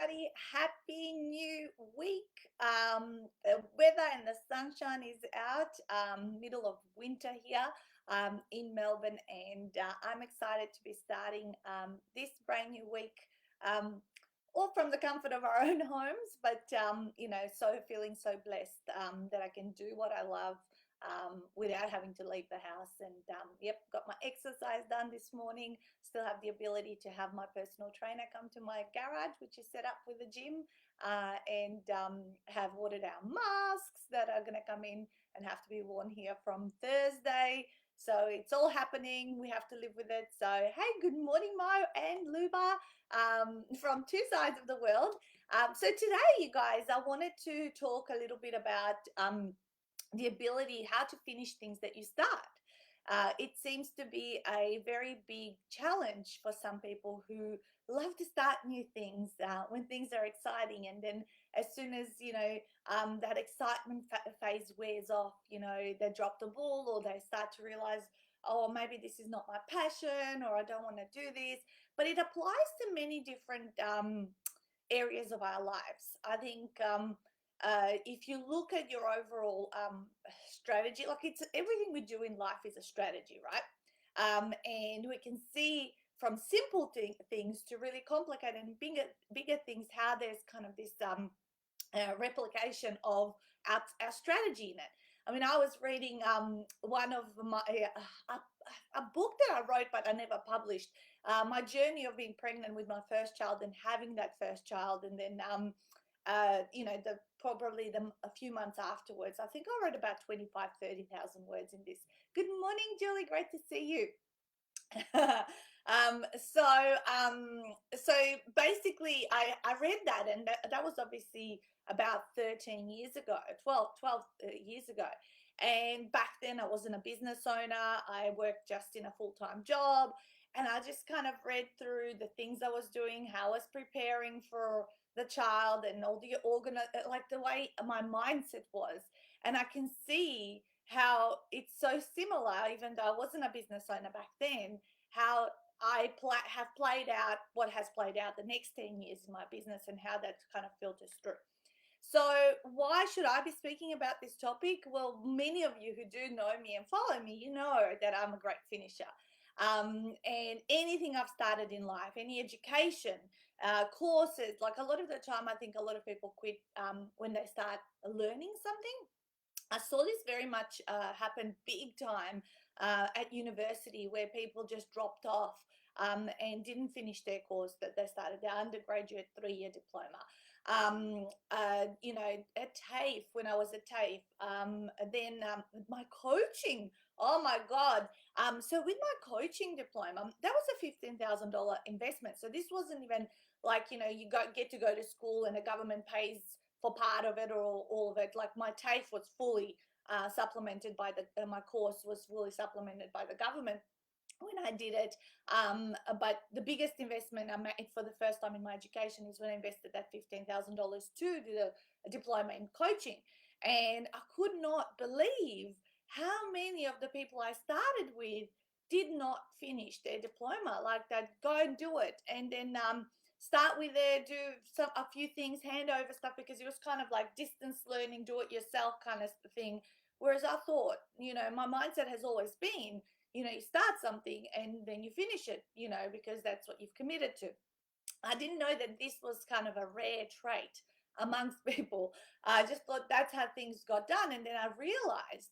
everybody. Happy new week. The weather and the sunshine is out, middle of winter here in Melbourne, and I'm excited to be starting this brand new week. Um, all from the comfort of our own homes, but so feeling so blessed that I can do what I love without having to leave the house. And yep, got my exercise done this morning. Still have the ability to have my personal trainer come to my garage, which is set up with a gym, and have ordered our masks that are going to come in and have to be worn here from Thursday. So it's all happening. We have to live with it. So, hey, good morning, Mo and Luba, from two sides of the world. So today, you guys, I wanted to talk a little bit about the ability how to finish things that you start. It seems to be a very big challenge for some people who love to start new things when things are exciting, and then as soon as that excitement phase wears off, they drop the ball, or they start to realize, oh, maybe this is not my passion, or I don't want to do this. But it applies to many different areas of our lives. I think if you look at your overall strategy, like it's everything we do in life is a strategy, right? And we can see from simple things to really complicated and bigger things how there's kind of this replication of our strategy in it. I mean, I was reading one of my a book that I wrote but I never published. My journey of being pregnant with my first child and having that first child, and then the probably a few months afterwards. I think I wrote about 30,000 words in this. Good morning, Julie. Great to see you. um, so so basically I read that, and that was obviously about 13 years ago, 12 years ago. And back then I wasn't a business owner. I worked just in a full-time job, and I just kind of read through the things I was doing, how I was preparing for the child, and all the like the way my mindset was. And I can see how it's so similar, even though I wasn't a business owner back then, how have played out what has played out the next 10 years in my business, and how that kind of filters through. So why should I be speaking about this topic? Well, many of you who do know me and follow me, you know that I'm a great finisher. And anything I've started in life, any education, courses, like a lot of the time, I think a lot of people quit when they start learning something. I saw this very much happen big time at university, where people just dropped off and didn't finish their course that they started, their undergraduate 3-year diploma. At TAFE, when I was at TAFE, then my coaching, oh my God. So with my coaching diploma, that was a $15,000 investment. So this wasn't even like, you get to go to school and the government pays for part of it or all of it. Like my TAFE was fully supplemented by my course was fully supplemented by the government when I did it. But the biggest investment I made for the first time in my education is when I invested that $15,000 to do the diploma in coaching. And I could not believe how many of the people I started with did not finish their diploma. Like they'd go and do it, and then start with it, do a few things, hand over stuff, because it was kind of like distance learning, do it yourself kind of thing. Whereas I thought, my mindset has always been, you start something and then you finish it, because that's what you've committed to. I didn't know that this was kind of a rare trait amongst people. I just thought that's how things got done. And then I realized,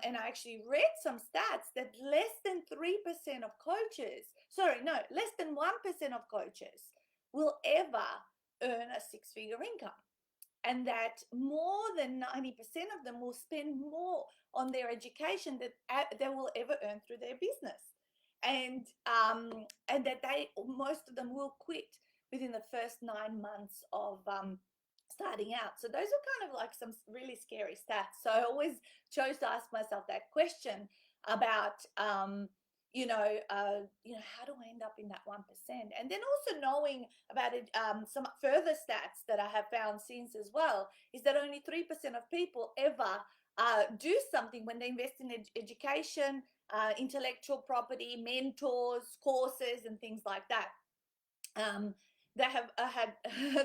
and I actually read some stats, that less than 3% of coaches, less than 1% of coaches will ever earn a six-figure income. And that more than 90% of them will spend more on their education that they will ever earn through their business. And that most of them will quit within the first 9 months of starting out. So those are kind of like some really scary stats. So I always chose to ask myself that question about how do I end up in that 1%? And then also knowing about it, some further stats that I have found since as well, is that only 3% of people ever do something when they invest in education, intellectual property, mentors, courses, and things like that. they have had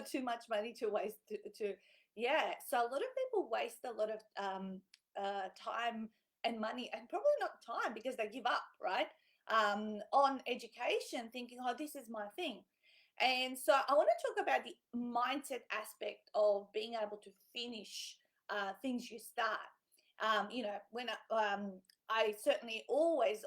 too much money to waste yeah. So a lot of people waste a lot of time and money, and probably not time because they give up, right? On education, thinking, oh, this is my thing. And so I want to talk about the mindset aspect of being able to finish things you start. You know, when I certainly always,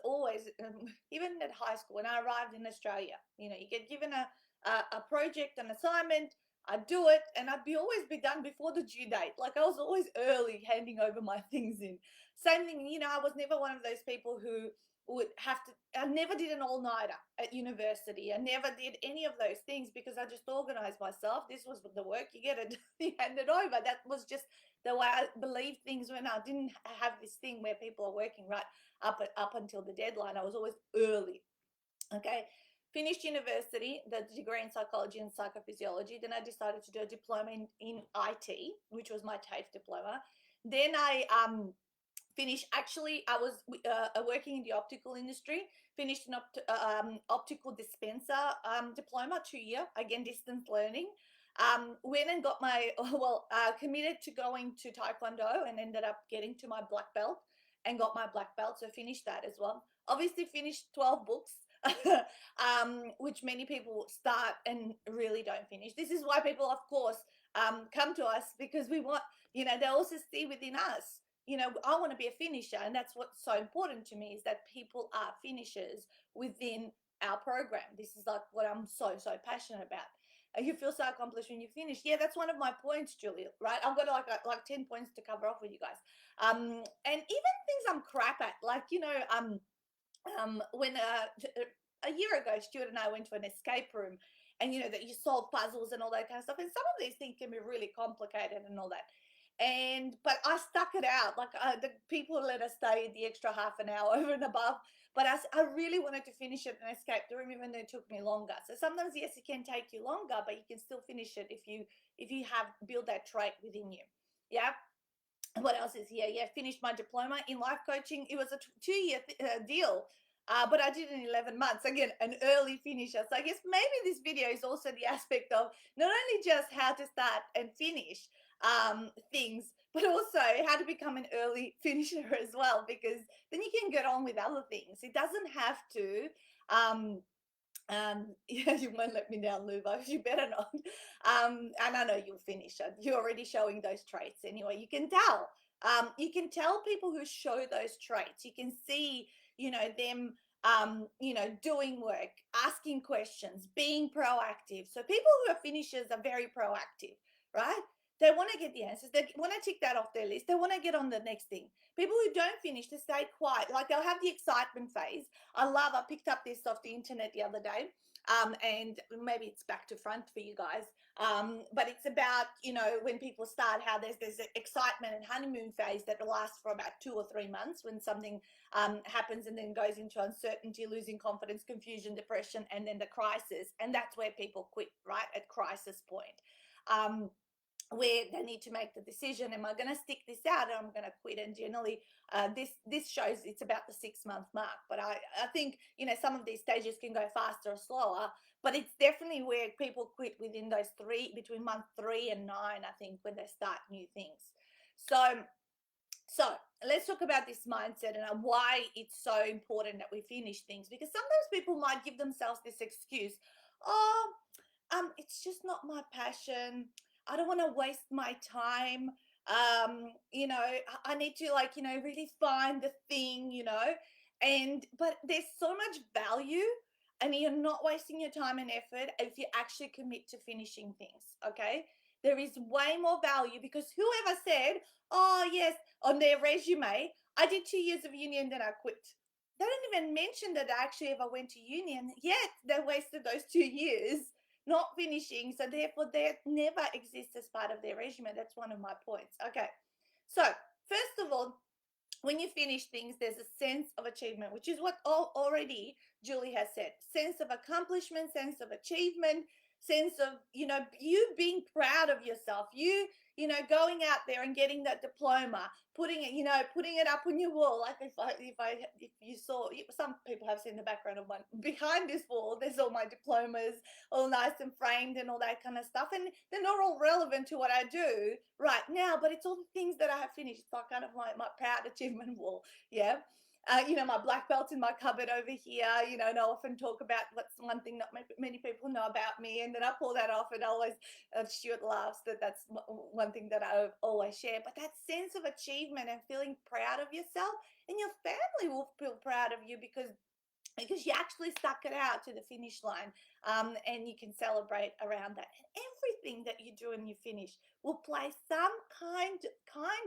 even at high school, when I arrived in Australia, you know, you get given a project, an assignment, I'd do it, and I'd be always be done before the due date. Like I was always early handing over my things in. Same thing, you know, I was never one of those people who would have to, I never did an all-nighter at university. I never did any of those things because I just organized myself. This was the work, you get it, you hand it over. That was just the way I believed things when I didn't have this thing where people are working right up until the deadline. I was always early. Okay. Finished university, the degree in psychology and psychophysiology. Then I decided to do a diploma in IT, which was my TAFE diploma. Then I finished, actually I was working in the optical industry, finished an optical dispenser diploma, 2 year, again distance learning. Went and got my committed to going to taekwondo and ended up getting to my black belt and got my black belt, so finished that as well. Obviously finished 12 books. Which many people start and really don't finish. This is why people, of course, come to us, because we want, you know, they also see within us, you know, I want to be a finisher. And that's what's so important to me, is that people are finishers within our program. This is like what I'm so passionate about. You feel so accomplished when you finish. Yeah, that's one of my points, Julia, right? I've got like 10 points to cover off with you guys. And even things I'm crap at, like, you know, when a year ago, Stuart and I went to an escape room, and you know that you solve puzzles and all that kind of stuff, and some of these things can be really complicated and all that. And but I stuck it out. Like the people let us stay the extra half an hour over and above. But I really wanted to finish it and escape the room, even though it took me longer. So sometimes, yes, it can take you longer, but you can still finish it if you have build that trait within you. Yeah. What else is here? Yeah, finished my diploma in life coaching. It was a 2 year deal, but I did it in 11 months. Again, an early finisher. So I guess maybe this video is also the aspect of not only just how to start and finish things, but also how to become an early finisher as well, because then you can get on with other things. It doesn't have to. Yeah, you won't let me down, Luva. You better not. And I know you'll finish it. You're already showing those traits anyway. You can tell. You can tell people who show those traits. You can see, you know, them, you know, doing work, asking questions, being proactive. So people who are finishers are very proactive, right? They want to get the answers. They want to tick that off their list. They want to get on the next thing. People who don't finish, they stay quiet. Like they'll have the excitement phase. I picked up this off the internet the other day. And maybe it's back to front for you guys. But it's about, you know, when people start, how there's excitement and honeymoon phase that lasts for about 2 or 3 months, when something happens, and then goes into uncertainty, losing confidence, confusion, depression, and then the crisis. And that's where people quit, right? At crisis point. Where they need to make the decision, am I going to stick this out, or I'm going to quit? And generally this shows it's about the 6 month mark, but I think, you know, some of these stages can go faster or slower, but it's definitely where people quit within those between month 3 and 9, I think, when they start new things. So let's talk about this mindset and why it's so important that we finish things, because sometimes people might give themselves this excuse, oh, it's just not my passion. I don't want to waste my time. You know, I need to, like, you know, really find the thing, you know, but there's so much value, and you're not wasting your time and effort if you actually commit to finishing things. Okay. There is way more value, because whoever said, oh yes, on their resume, I did 2 years of uni and then I quit. They don't even mention that I actually ever went to uni, and yet they wasted those 2 years not finishing. So therefore, they never exist as part of their resume. That's one of my points. Okay. So first of all, when you finish things, there's a sense of achievement, which is what already Julie has said. Sense of accomplishment, sense of achievement, sense of, you being proud of yourself, going out there and getting that diploma, putting it up on your wall. Like if you saw, some people have seen the background of one behind this wall, there's all my diplomas, all nice and framed and all that kind of stuff. And they're not all relevant to what I do right now, but it's all the things that I have finished. It's like kind of my proud achievement wall. Yeah. My black belt's in my cupboard over here, and I often talk about what's one thing not many people know about me. And then I pull that off, and I always, Stuart laughs that's one thing that I always share. But that sense of achievement and feeling proud of yourself, and your family will feel proud of you because you actually stuck it out to the finish line, and you can celebrate around that. And everything that you do and you finish will play some kind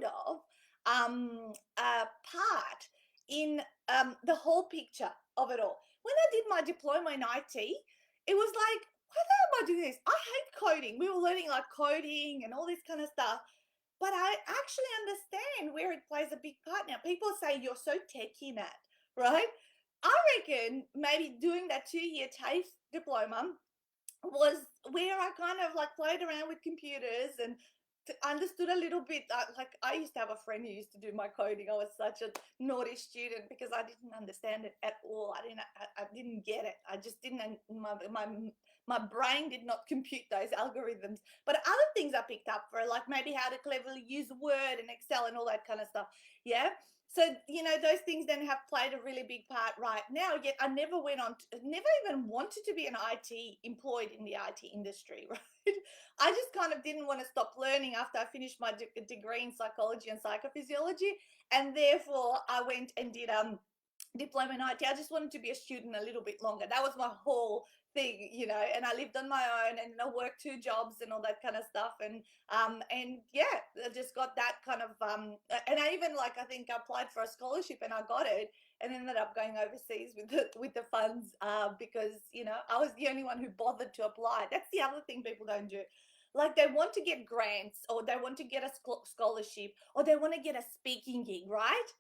of part in the whole picture of it all. When I did my diploma in IT, it was like, why the hell am I doing this? I hate coding. We were learning like coding and all this kind of stuff. But I actually understand where it plays a big part now. People say you're so techie, Nat, right? I reckon maybe doing that 2-year TAFE diploma was where I kind of like played around with computers and understood a little bit. Like I used to have a friend who used to do my coding. I was such a naughty student because I didn't understand it at all. I didn't get it. I just didn't. My brain did not compute those algorithms. But other things I picked up for, like maybe how to cleverly use Word and Excel and all that kind of stuff. Yeah. So, those things then have played a really big part right now. Yet I never never even wanted to be an IT employed in the IT industry, right? I just kind of didn't want to stop learning after I finished my degree in psychology and psychophysiology. And therefore I went and did diploma in IT. I just wanted to be a student a little bit longer. That was my whole thing, and I lived on my own and I worked 2 jobs and all that kind of stuff. And yeah, I just got that kind of and I even, like, I think I applied for a scholarship and I got it and ended up going overseas with the funds, because I was the only one who bothered to apply. That's the other thing people don't do. Like, they want to get grants, or they want to get a scholarship, or they want to get a speaking gig, right?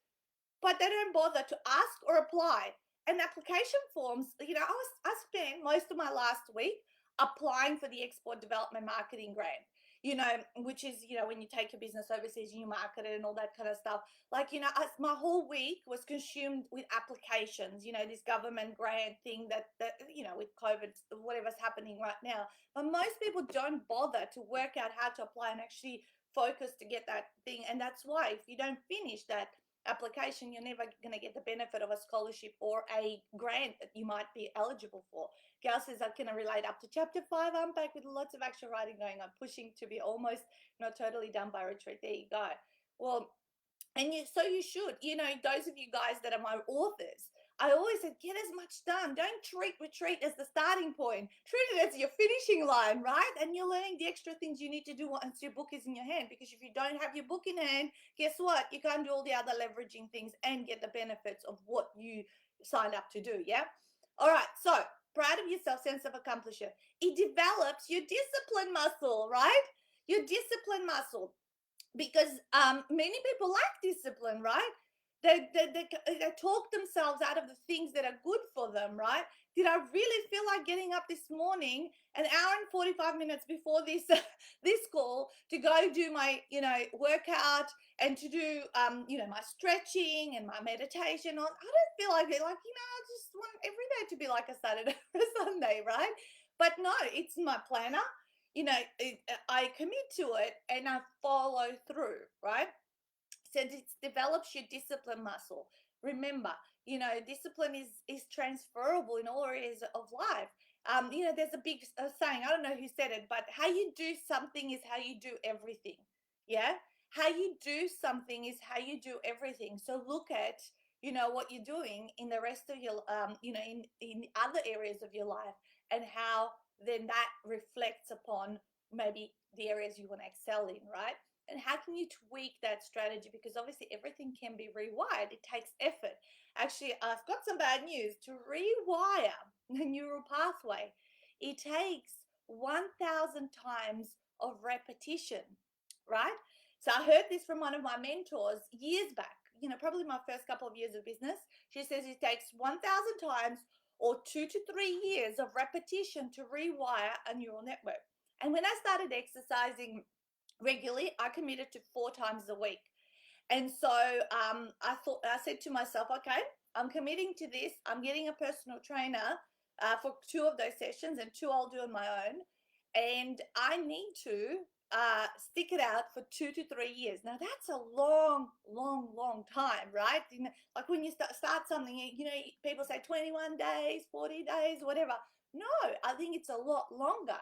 But they don't bother to ask or apply. And application forms, I spent most of my last week applying for the Export Development Marketing Grant, which is, when you take your business overseas and you market it and all that kind of stuff. Like, my whole week was consumed with applications, this government grant thing that, with COVID, whatever's happening right now. But most people don't bother to work out how to apply and actually focus to get that thing. And that's why if you don't finish that application, you're never going to get the benefit of a scholarship or a grant that you might be eligible for. Gail says, I can relate up to chapter 5. I'm back with lots of actual writing going on, pushing to be almost not totally done by retreat. There you go. Well, and you should, those of you guys that are my authors, I always said, get as much done. Don't treat retreat as the starting point. Treat it as your finishing line, right? And you're learning the extra things you need to do once your book is in your hand. Because if you don't have your book in hand, guess what? You can't do all the other leveraging things and get the benefits of what you signed up to do, yeah? All right, so proud of yourself, sense of accomplishment. It develops your discipline muscle, right? Your discipline muscle. Because many people lack discipline, right? They talk themselves out of the things that are good for them, right? Did I really feel like getting up this morning an hour and 45 minutes before this this call to go do my workout and to do my stretching and my meditation? I don't feel like it. Like, I just want every day to be like a Saturday or a Sunday, right? But no, it's my planner. I commit to it and I follow through, right? So it develops your discipline muscle. Remember, discipline is transferable in all areas of life. There's a big saying, I don't know who said it, but how you do something is how you do everything. Yeah? How you do something is how you do everything. So look at, what you're doing in the rest of your, in other areas of your life, and how then that reflects upon maybe the areas you want to excel in, right? And how can you tweak that strategy? Because obviously everything can be rewired. It takes effort. Actually, I've got some bad news. To rewire the neural pathway, it takes 1,000 times of repetition, right? So I heard this from one of my mentors years back, probably my first couple of years of business. She says it takes 1,000 times or 2 to 3 years of repetition to rewire a neural network. And when I started exercising regularly, I committed to 4 times a week. And so I said to myself, okay, I'm committing to this. I'm getting a personal trainer for 2 of those sessions, and 2 I'll do on my own. And I need to stick it out for 2 to 3 years. Now that's a long, long, long time, right? You know, like when you start something, you know, people say 21 days, 40 days, whatever. No, I think it's a lot longer.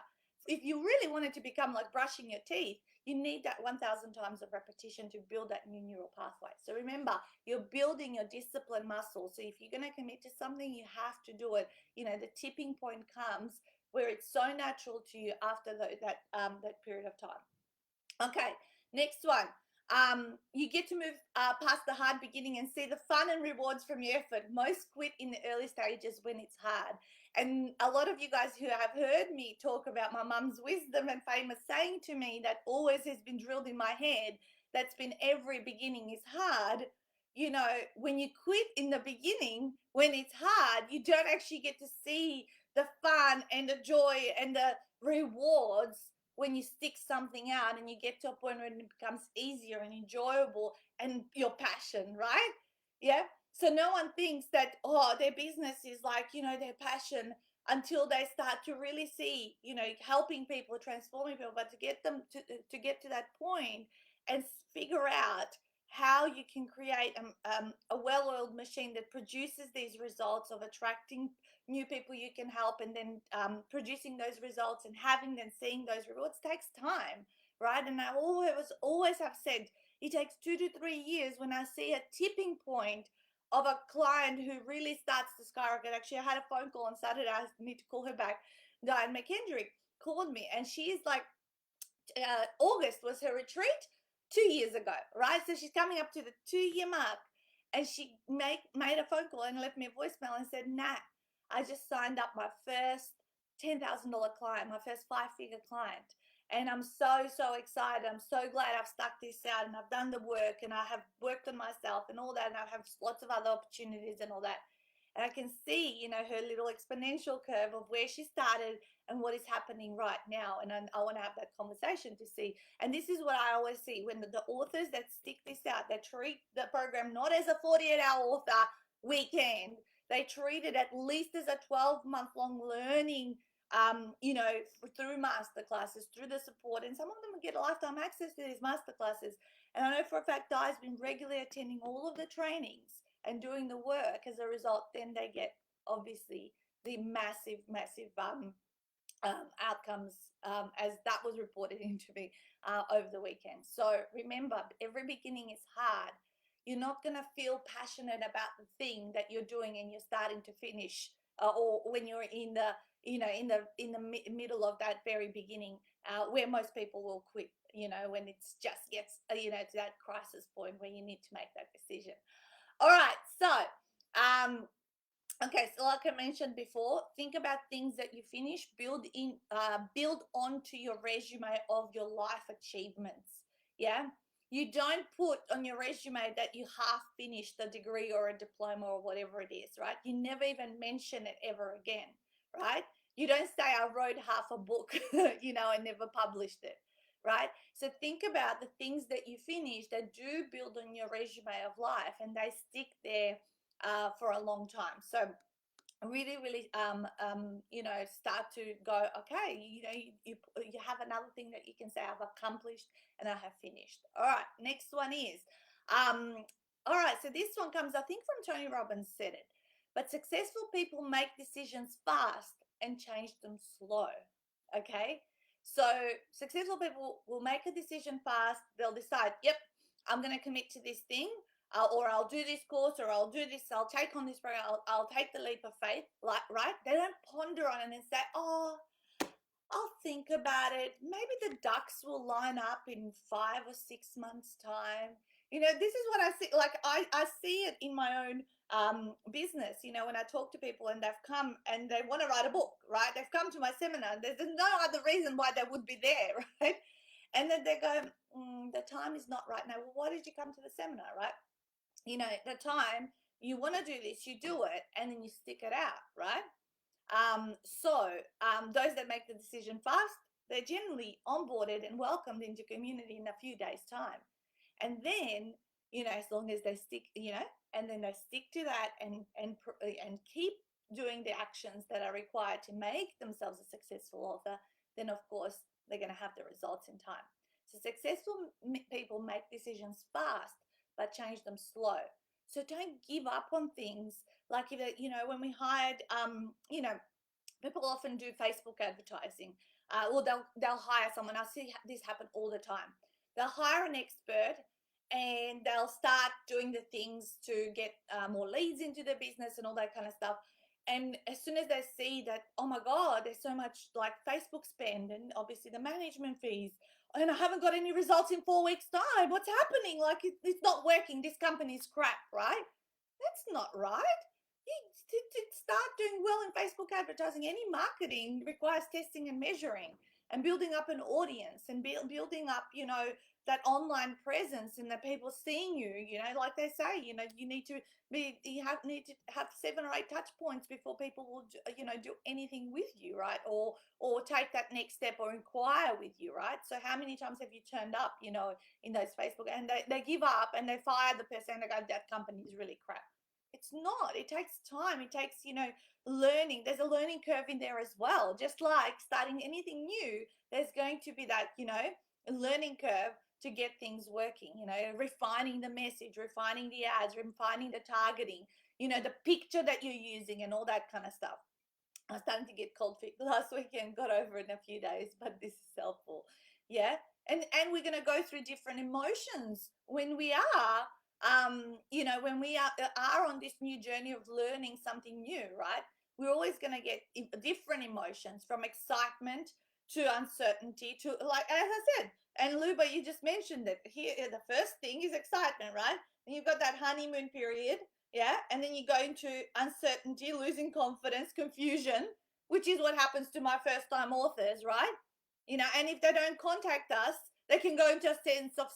If you really want it to become like brushing your teeth, you need that 1,000 times of repetition to build that new neural pathway. So remember, you're building your discipline muscle. So if you're going to commit to something, you have to do it. You know, the tipping point comes where it's so natural to you after that period of time. Okay, next one. You get to move past the hard beginning and see the fun and rewards from your effort. Most quit in the early stages when it's hard. And a lot of you guys who have heard me talk about my mum's wisdom and famous saying to me that always has been drilled in my head, that's been every beginning is hard. You know, when you quit in the beginning, when it's hard, you don't actually get to see the fun and the joy and the rewards when you stick something out and you get to a point when it becomes easier and enjoyable and your passion, right? Yeah. So no one thinks that, oh, their business is like, you know, their passion until they start to really see, you know, helping people, transforming people. But to get them to get to that point and figure out how you can create a well-oiled machine that produces these results of attracting new people you can help, and then producing those results and having them seeing those rewards takes time, right? And I always have said it takes 2 to 3 years. When I see a tipping point of a client who really starts to skyrocket. Actually, I had a phone call on Saturday. I need to call her back. Diane McKendrick called me, and she's like, August was her retreat 2 years ago, right? So she's coming up to the 2-year mark, and she made a phone call and left me a voicemail and said, Nat, I just signed up my first $10,000 client, my first 5-figure client. And I'm so excited. I'm so glad I've stuck this out and I've done the work and I have worked on myself and all that. And I have lots of other opportunities and all that. And I can see, you know, her little exponential curve of where she started and what is happening right now. And I want to have that conversation to see. And this is what I always see when the authors that stick this out, they treat the program not as a 48-hour author weekend. They treat it at least as a 12-month-long learning, you know, through masterclasses, through the support. And some of them get lifetime access to these masterclasses. And I know for a fact Di's been regularly attending all of the trainings and doing the work. As a result, then they get obviously the massive outcomes as that was reported into me over the weekend. So remember, every beginning is hard. You're not going to feel passionate about the thing that you're doing and you're starting to finish, or when you're in the, you know, in the middle of that very beginning, where most people will quit, you know, when it's just gets, you know, to that crisis point where you need to make that decision. All right, so okay, so like I mentioned before, think about things that you finish, build onto your resume of your life achievements. Yeah, you don't put on your resume that you half finished a degree or a diploma or whatever it is, right? You never even mention it ever again, right? You don't say I wrote half a book, you know, and never published it, right? So think about the things that you finish that do build on your resume of life, and they stick there for a long time. So really you know, start to go, okay, you know, you have another thing that you can say, I've accomplished and I have finished. All right, next one is all right, so this one comes, I think, from Tony Robbins said it, but successful people make decisions fast and change them slow. Okay, so successful people will make a decision fast. They'll decide, yep, I'm going to commit to this thing, or I'll do this course, or I'll do this, I'll take on this program, I'll take the leap of faith, like, right? They don't ponder on it and say, oh, I'll think about it. Maybe the ducks will line up in 5 or 6 months' time. You know, this is what I see. Like, I see it in my own business. You know, when I talk to people and they've come and they want to write a book, right? They've come to my seminar. There's no other reason why they would be there, right? And then they go, the time is not right now. Well, why did you come to the seminar, right? You know, the time, you want to do this, you do it, and then you stick it out, right? Those that make the decision fast, they're generally onboarded and welcomed into community in a few days' time. And then, as long as they stick, and then they stick to that and keep doing the actions that are required to make themselves a successful author, then of course they're going to have the results in time. So successful people make decisions fast, but change them slow. So don't give up on things. Like when we hired, people often do Facebook advertising, or they'll hire someone. I see this happen all the time. They'll hire an expert, and they'll start doing the things to get more leads into their business and all that kind of stuff. And as soon as they see that, oh my God, there's so much like Facebook spend and obviously the management fees, and I haven't got any results in 4 weeks' time. What's happening? Like it's not working. This company's crap, right? That's not right. To start doing well in Facebook advertising, any marketing requires testing and measuring and building up an audience and building up, that online presence and the people seeing you, like they say, you need to need to have 7 or 8 touch points before people will, do anything with you, right? Or take that next step or inquire with you, right? So how many times have you turned up, in those Facebook, and they give up and they fire the person and they go, that company is really crap. It's not. It takes time. It takes, learning. There's a learning curve in there as well. Just like starting anything new, there's going to be that, learning curve to get things working, refining the message, refining the ads, refining the targeting, the picture that you're using and all that kind of stuff. I was starting to get cold feet last weekend, got over it in a few days, but this is helpful. Yeah. And we're going to go through different emotions when we are when we are on this new journey of learning something new, right? We're always going to get different emotions, from excitement to uncertainty to, like, as I said, and Luba, you just mentioned it here. The first thing is excitement, right? And you've got that honeymoon period, yeah, and then you go into uncertainty, losing confidence, confusion, which is what happens to my first time authors, right? And if they don't contact us, they can go into a sense of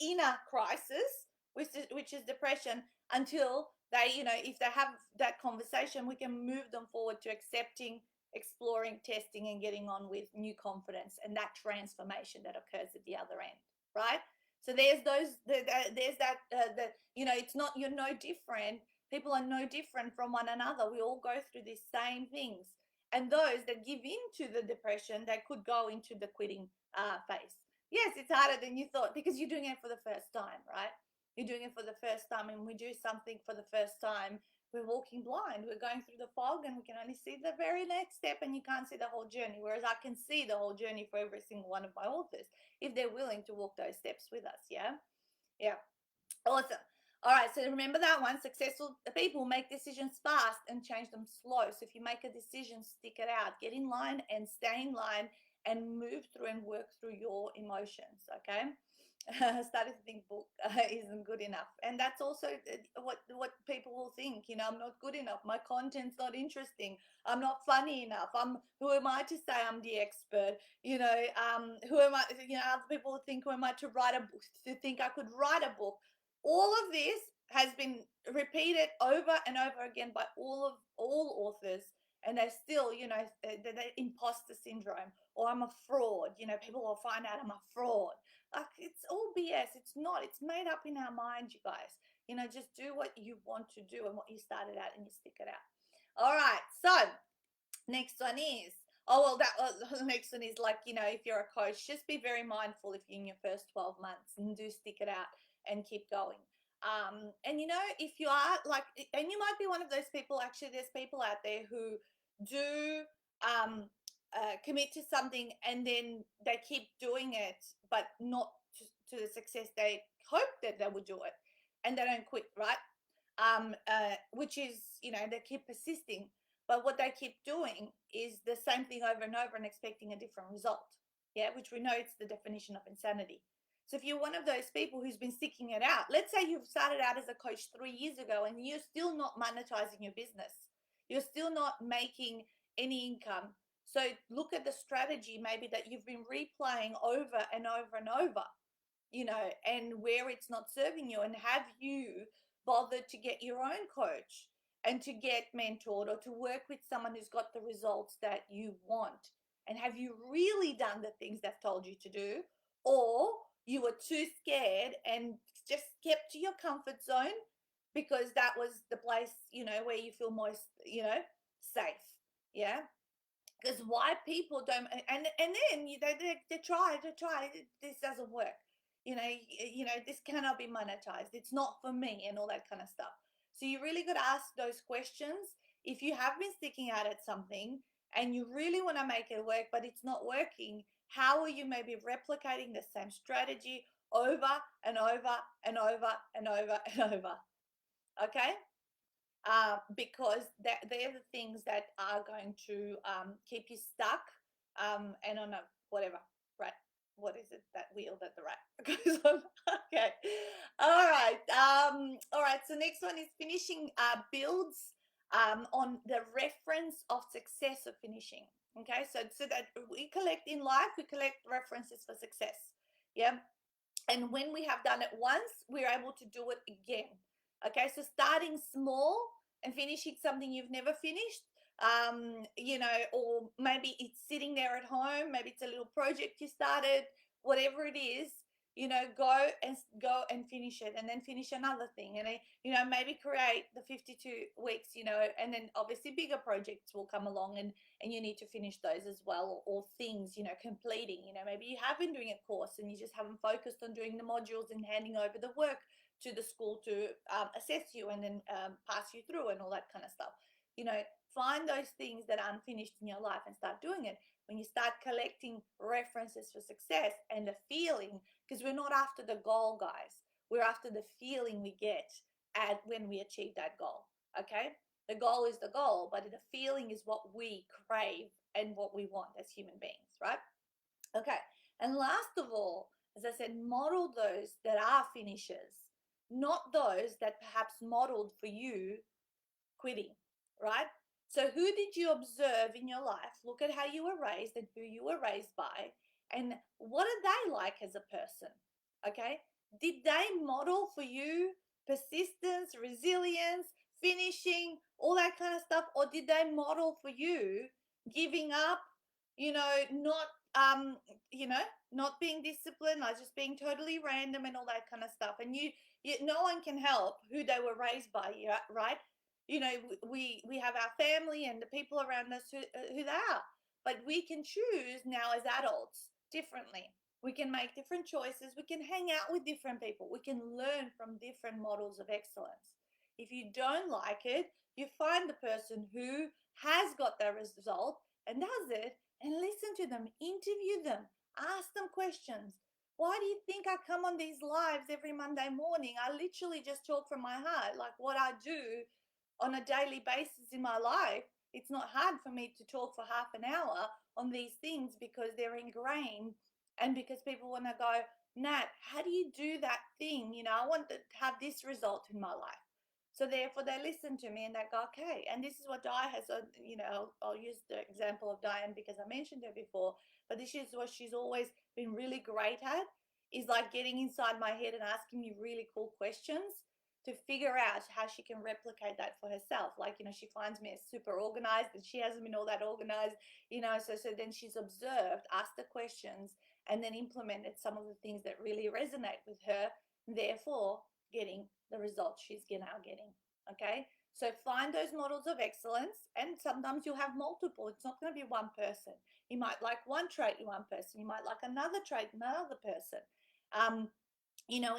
inner crisis, which is depression, until they, if they have that conversation, we can move them forward to accepting, exploring, testing, and getting on with new confidence and that transformation that occurs at the other end, right? So there's it's not, you're no different. People are no different from one another. We all go through these same things. And those that give in to the depression, they could go into the quitting phase. Yes, it's harder than you thought because you're doing it for the first time, right? You're doing it for the first time, and we do something for the first time, we're walking blind. We're going through the fog, and we can only see the very next step, and you can't see the whole journey. Whereas I can see the whole journey for every single one of my authors if they're willing to walk those steps with us. Yeah. Awesome. All right, so remember that one. Successful people make decisions fast and change them slow. So if you make a decision, stick it out. Get in line and stay in line and move through and work through your emotions, okay? Starting to think book isn't good enough, and that's also what people will think. I'm not good enough, my content's not interesting, I'm not funny enough, who am I to say I'm the expert? Who am I? Other people think, who am I to write a book, to think I could write a book? All of this has been repeated over and over again by all authors, and they still, the imposter syndrome, or I'm a fraud. People will find out I'm a fraud. Like, it's all BS. It's not. It's made up in our mind, you guys. Just do what you want to do and what you started out, and you stick it out. All right. So next one is, the next one is, like, if you're a coach, just be very mindful if you're in your first 12 months, and do stick it out and keep going. And if you are like, and you might be one of those people, actually, there's people out there who do commit to something, and then they keep doing it, but not to the success they hope that they would do it, and they don't quit, right? Which is, they keep persisting, but what they keep doing is the same thing over and over and expecting a different result. Yeah, which we know it's the definition of insanity. So if you're one of those people who's been sticking it out, let's say you've started out as a coach 3 years ago and you're still not monetizing your business, you're still not making any income. So look at the strategy maybe that you've been replaying over and over and over, and where it's not serving you, and have you bothered to get your own coach and to get mentored or to work with someone who's got the results that you want? And have you really done the things they've told you to do? Or you were too scared and just kept to your comfort zone because that was the place, where you feel most, safe. Yeah. Because why people don't, and then they try, this doesn't work. This cannot be monetized. It's not for me, and all that kind of stuff. So you really got to ask those questions. If you have been sticking out at something and you really want to make it work, but it's not working, how are you maybe replicating the same strategy over and over and over and over and over? Okay. Because they're the things that are going to keep you stuck and on a whatever, right? What is it, that wheel that the rat goes on? Okay. All right, so next one is finishing builds on the reference of success of finishing. Okay, so that we collect in life, we collect references for success. Yeah. And when we have done it once, we're able to do it again. Okay, so starting small and finishing something you've never finished, or maybe it's sitting there at home, maybe it's a little project you started, whatever it is, go and finish it, and then finish another thing, and then, maybe create the 52 weeks, and then obviously bigger projects will come along, and you need to finish those as well, or things, completing, maybe you have been doing a course and you just haven't focused on doing the modules and handing over the work to the school to assess you and then pass you through and all that kind of stuff. Find those things that are unfinished in your life and start doing it. When you start collecting references for success and the feeling, because we're not after the goal, guys, we're after the feeling we get when we achieve that goal. Okay, the goal is the goal, but the feeling is what we crave and what we want as human beings, right? Okay, and last of all, as I said, model those that are finishers, not those that perhaps modeled for you quitting, right? So who did you observe in your life? Look at how you were raised and who you were raised by, and what are they like as a person? Okay, did they model for you persistence, resilience, finishing, all that kind of stuff, or did they model for you giving up, not you know not being disciplined, like just being totally random and all that kind of stuff? And no one can help who they were raised by, right? We have our family and the people around us who they are, but we can choose now as adults differently. We can make different choices. We can hang out with different people. We can learn from different models of excellence. If you don't like it, you find the person who has got that result and does it, and listen to them, interview them, ask them questions. Why do you think I come on these lives every Monday morning? I literally just talk from my heart, like what I do on a daily basis in my life. It's not hard for me to talk for half an hour on these things because they're ingrained, and because people want to go, Nat, how do you do that thing? I want to have this result in my life. So therefore they listen to me and they go, okay. And this is what Di has, I'll use the example of Diane because I mentioned her before, but this is what she's always been really great at, is like getting inside my head and asking me really cool questions to figure out how she can replicate that for herself. Like, she finds me as super organized and she hasn't been all that organized, so then she's observed, asked the questions, and then implemented some of the things that really resonate with her, therefore getting the results she's now getting. Okay, so find those models of excellence, and sometimes you'll have multiple. It's not going to be one person. You might like one trait in one person, you might like another trait in another person.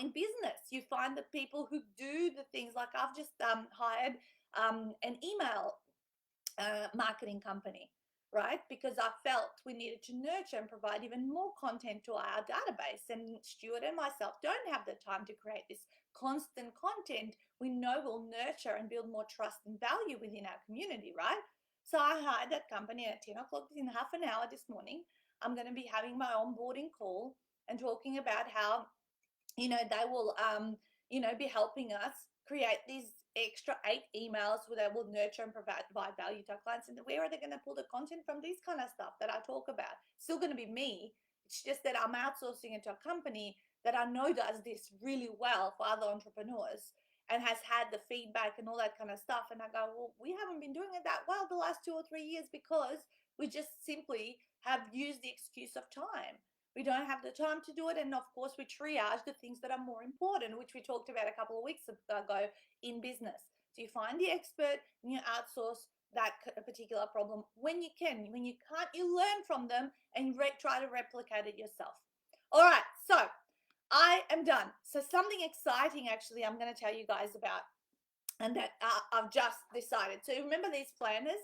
In business, you find the people who do the things, like I've just hired an email marketing company, right? Because I felt we needed to nurture and provide even more content to our database. And Stuart and myself don't have the time to create this constant content we know will nurture and build more trust and value within our community, right? So I hired that company at 10 o'clock in half an hour this morning. I'm going to be having my onboarding call and talking about how they will be helping us create these extra 8 emails where they will nurture and provide value to our clients. And where are they going to pull the content from? These kind of stuff that I talk about, still going to be me. It's just that I'm outsourcing it to a company that I know does this really well for other entrepreneurs, and has had the feedback and all that kind of stuff. And I go, well, we haven't been doing it that well the last 2 or 3 years because we just simply have used the excuse of time. We don't have the time to do it. And of course, we triage the things that are more important, which we talked about a couple of weeks ago in business. So you find the expert and you outsource that particular problem when you can. When you can't, you learn from them and try to replicate it yourself. All right, so I am done. So something exciting, actually, I'm going to tell you guys about, and that I've just decided. So remember these planners,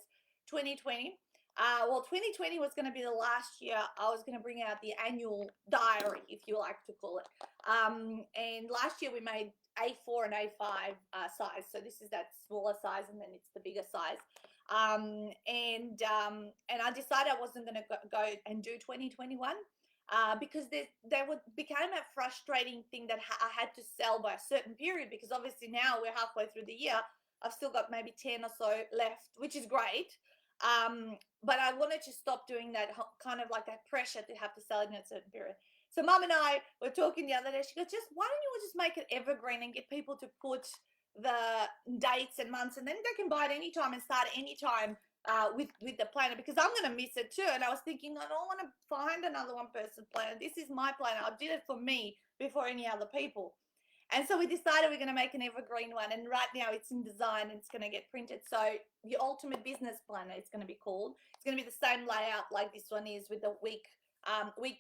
2020? Well, 2020 was going to be the last year I was going to bring out the annual diary, if you like to call it. And last year we made A4 and A5 size. So this is that smaller size, and then it's the bigger size. And I decided I wasn't going to go and do 2021. Because they became a frustrating thing that I had to sell by a certain period, because obviously now we're halfway through the year. I've still got maybe 10 or so left, which is great. But I wanted to stop doing that kind of like that pressure to have to sell it in a certain period. So Mum and I were talking the other day. She goes, why don't you just make it evergreen and get people to put the dates and months, and then they can buy it anytime and start anytime with the planner, because I'm going to miss it too. And I was thinking, I don't want to find another one person planner. This is my planner. I did it for me before any other people. And so we decided we're going to make an evergreen one. And right now it's in design and it's going to get printed. So the Ultimate Business Planner, it's going to be called. It's going to be the same layout like this one is, with the week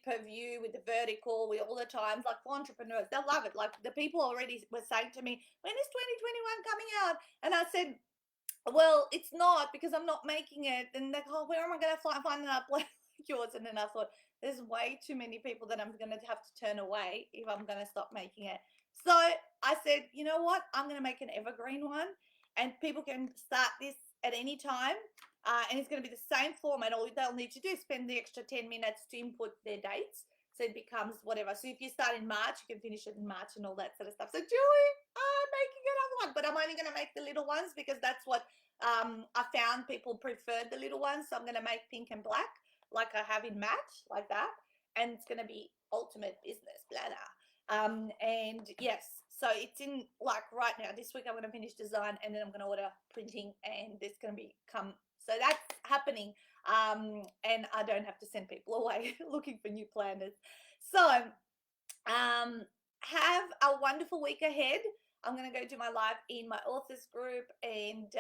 per view, with the vertical, with all the times, like for entrepreneurs. They'll love it. Like the people already were saying to me, when is 2021 coming out? And I said, well, it's not, because I'm not making it. And they're like, oh, where am I going to find an upload like yours? And then I thought, there's way too many people that I'm going to have to turn away if I'm going to stop making it. So I said, you know what? I'm going to make an evergreen one, and people can start this at any time. And it's going to be the same format. All they'll need to do is spend the extra 10 minutes to input their dates. So it becomes whatever. So if you start in March, you can finish it in March and all that sort of stuff. So Julie, I'm making another one, but I'm only going to make the little ones because that's what I found people preferred, the little ones. So I'm going to make pink and black, like I have in matte, like that. And it's going to be Ultimate Business Planner. And yes, so it's in like right now. This week I'm going to finish design, and then I'm going to order printing, and it's going to become, so that's happening. And I don't have to send people away looking for new planners. So have a wonderful week ahead. I'm going to go do my live in my authors group, and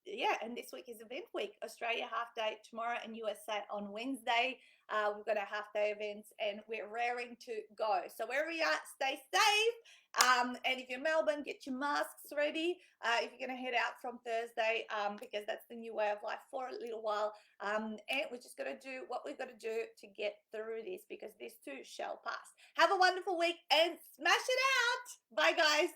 yeah, and this week is event week. Australia half day tomorrow and USA on Wednesday. We've got our half day events, and we're raring to go. So wherever you are, stay safe. And if you're in Melbourne, get your masks ready. If you're going to head out from Thursday, because that's the new way of life for a little while. And we're just going to do what we've got to do to get through this, because this too shall pass. Have a wonderful week and smash it out. Bye, guys.